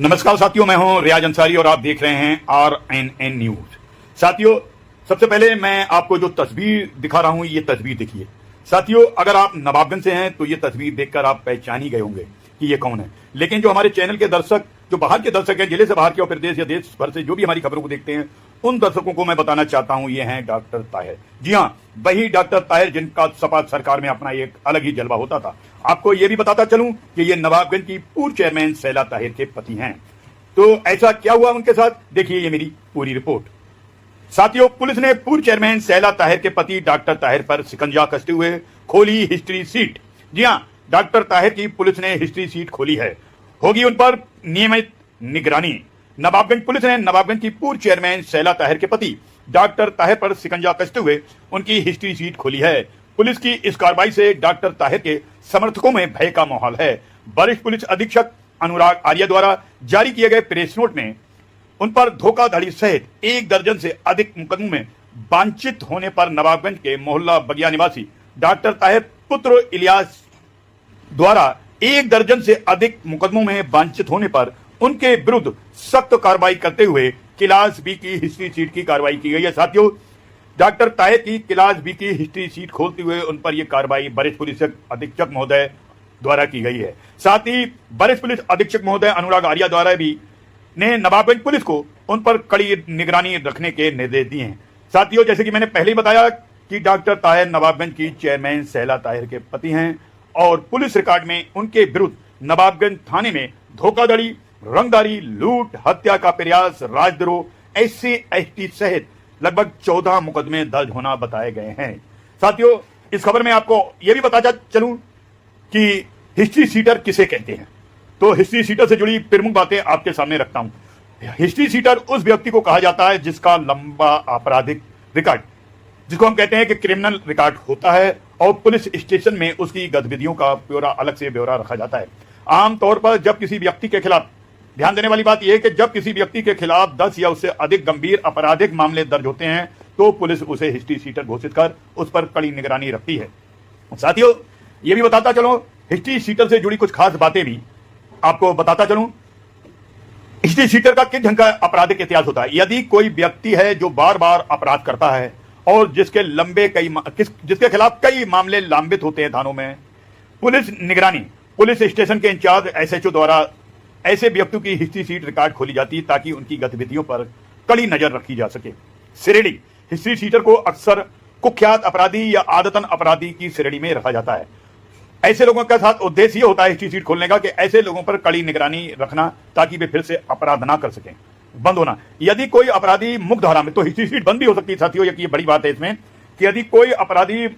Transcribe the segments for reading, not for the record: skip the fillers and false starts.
नमस्कार साथियों, मैं हूं रियाज अंसारी और आप देख रहे हैं RNN न्यूज। साथियों, सबसे पहले मैं आपको जो तस्वीर दिखा रहा हूं, ये तस्वीर देखिए। साथियों, अगर आप नवाबगंज से हैं तो ये तस्वीर देखकर आप पहचान ही गए होंगे कि ये कौन है। लेकिन जो हमारे चैनल के दर्शक, जो बाहर के दर्शक हैं, जिले से बाहर के और प्रदेश या देश भर से जो भी हमारी खबरों को देखते हैं, उन दर्शकों को मैं बताना चाहता हूं, ये हैं डॉक्टर ताहिर। जी हाँ, वही डॉक्टर ताहिर जिनका सपा सरकार में अपना एक अलग ही जलवा होता था। आपको ये भी बताता चलूं कि ये नवाबगंज की पूर्व चेयरमैन शैला ताहिर के पति हैं। तो ऐसा क्या हुआ उनके साथ, देखिए ये मेरी पूरी रिपोर्ट। साथियों, पुलिस ने पूर्व चेयरमैन शैला ताहिर के पति डॉक्टर ताहिर पर शिकंजा कसते हुए खोली हिस्ट्री सीट। जी हां, डॉक्टर ताहिर की पुलिस ने हिस्ट्री सीट खोली है, होगी उन पर नियमित निगरानी। नवाबगंज पुलिस ने नवाबगंज की पूर्व चेयरमैन शैला ताहिर के पति डॉक्टर ताहिर पर शिकंजा कसते हुए उनकी हिस्ट्री सीट खोली है। पुलिस की इस कार्रवाई से डॉक्टर ताहिर के समर्थकों में भय का माहौल है। वरिष्ठ पुलिस अधीक्षक अनुराग आर्य द्वारा जारी किए गए प्रेस नोट में उन पर धोखाधड़ी सहित 1 दर्जन से अधिक मुकदमों में वांछित होने पर नवाबगंज के मोहल्ला बगिया निवासी डॉक्टर ताहिर पुत्र इलियास द्वारा 1 दर्जन से अधिक मुकदमों में वांछित होने पर उनके विरुद्ध सख्त कार्रवाई करते हुए क्लास बी की हिस्ट्री सीट की कार्रवाई की गई है। साथियों, डॉक्टर ताहिर की क्लास बी की हिस्ट्री सीट खोलते हुए उन पर यह कार्रवाई वरिष्ठ पुलिस अधीक्षक महोदय द्वारा की गई है। साथ ही वरिष्ठ पुलिस अधीक्षक महोदय अनुराग आर्य द्वारा भी ने नवाबगंज पुलिस को उन पर कड़ी निगरानी रखने के निर्देश दिए हैं। साथियों, जैसे कि मैंने पहले ही बताया कि डॉक्टर ताहिर नवाबगंज की चेयरमैन शैला ताहिर के पति हैं और पुलिस रिकॉर्ड में उनके विरुद्ध नवाबगंज थाने में धोखाधड़ी, रंगदारी, लूट, हत्या का प्रयास, राजद्रोह, SC/ST सहित लगभग 14 मुकदमे दर्ज होना बताए गए हैं। साथियों, इस खबर में आपको यह भी बताता चलूं कि हिस्ट्री सीटर किसे कहते हैं। तो हिस्ट्री सीटर से जुड़ी प्रमुख बातें आपके सामने रखता हूं। हिस्ट्री सीटर उस व्यक्ति को कहा जाता है जिसका लंबा आपराधिक रिकॉर्ड, जिसको हम कहते हैं कि क्रिमिनल रिकॉर्ड होता है और पुलिस स्टेशन में उसकी गतिविधियों का ब्यौरा अलग से ब्यौरा रखा जाता है। आमतौर पर जब किसी व्यक्ति के खिलाफ, ध्यान देने वाली बात यह है कि जब किसी व्यक्ति के खिलाफ 10 या उससे अधिक गंभीर आपराधिक मामले दर्ज होते हैं तो पुलिस उसे हिस्ट्री सीटर घोषित कर उस पर कड़ी निगरानी रखती है। साथियों, यह भी बताता चलो, हिस्ट्री सीटर से जुड़ी कुछ खास बातें भी आपको बताता चलूं। हिस्ट्री सीटर का किस ढंग का आपराधिक इतिहास होता है। यदि कोई व्यक्ति है जो बार बार अपराध करता है और जिसके खिलाफ कई मामले लंबित होते हैं थानों में, पुलिस निगरानी, पुलिस स्टेशन के इंचार्ज SHO द्वारा ऐसे व्यक्तियों की हिस्ट्री सीट रिकॉर्ड खोली जाती है ताकि उनकी गतिविधियों पर कड़ी नजर रखी जा सके। श्रेणी, हिस्ट्री सीटर को अक्सर कुख्यात अपराधी या आदतन अपराधी की श्रेणी में रखा जाता है। ऐसे लोगों के साथ उद्देश्य ये होता है हिस्ट्री सीट खोलने का कि ऐसे लोगों पर कड़ी निगरानी रखना ताकि वे फिर से अपराध ना कर सकें। बंद होना, यदि कोई अपराधी मुक्त धारा में, तो हिस्ट्री सीट बंद भी हो सकती है। साथियों, ये बड़ी बात है इसमें कि यदि कोई अपराधी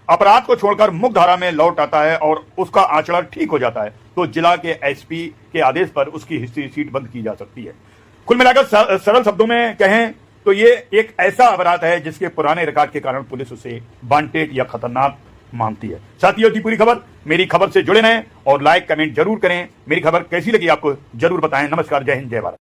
अपराध को छोड़कर मुक्त धारा में लौट आता है और उसका आचरण ठीक हो जाता है तो जिला के SP के आदेश पर उसकी हिस्ट्री सीट बंद की जा सकती है। कुल मिलाकर सरल शब्दों में कहें तो ये एक ऐसा अपराध है जिसके पुराने रिकॉर्ड के कारण पुलिस उसे वांटेड या खतरनाक मानती है। साथियों, की पूरी खबर, मेरी खबर से जुड़े रहें और लाइक कमेंट जरूर करें। मेरी खबर कैसी लगी आपको जरूर बताएं। नमस्कार, जय हिंद, जय भारत।